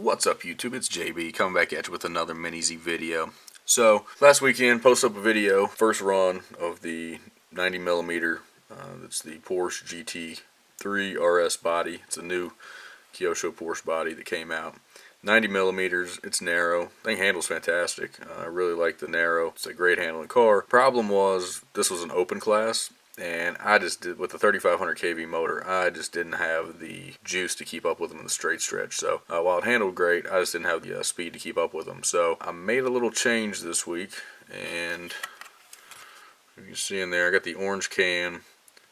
What's up YouTube, it's JB coming back at you with another mini-Z video. So, last weekend posted up a video, first run of the 90mm, it's the Porsche gt3 RS body. It's a new Kyosho Porsche body that came out. 90mm, it's narrow, thing handles fantastic. I really like the narrow, it's a great handling car. Problem was, this was an open class. And I just did, with the 3500 kV motor, I just didn't have the juice to keep up with them in the straight stretch. So while it handled great, I just didn't have the speed to keep up with them. So I made a little change this week, and you can see in there, I got the orange can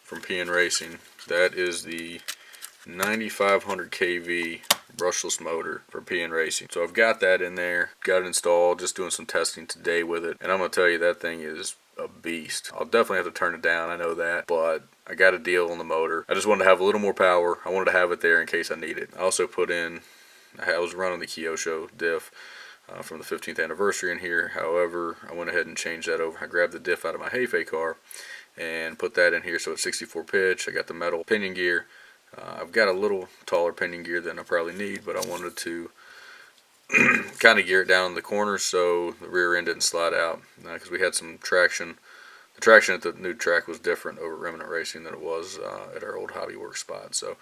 from PN Racing. That is the 9500 kV brushless motor for PN Racing. So I've got that in there, got it installed, just doing some testing today with it. And I'm going to tell you, that thing is a beast. I'll definitely have to turn it down, I know that, but I got a deal on the motor. I just wanted to have a little more power. I wanted to have it there in case I need it. I also put in, I was running the Kyosho diff from the 15th anniversary in here. However, I went ahead and changed that over. I grabbed the diff out of my MR03ve car and put that in here, so it's 64 pitch. I got the metal pinion gear. I've got a little taller pinion gear than I probably need, but I wanted to kind of gear it down in the corners so the rear end didn't slide out, because we had some traction. The traction at the new track was different over Remnant Racing than it was at our old Hobby Works spot. So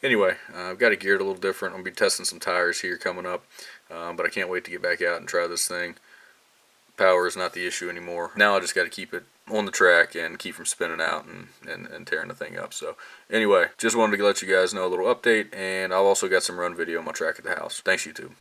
anyway, I've got it geared a little different. I'm going to be testing some tires here coming up, but I can't wait to get back out and try this thing. Power is not the issue anymore. Now I just got to keep it on the track and keep from spinning out and tearing the thing up. So anyway, just wanted to let you guys know a little update, and I've also got some run video on my track at the house. Thanks YouTube.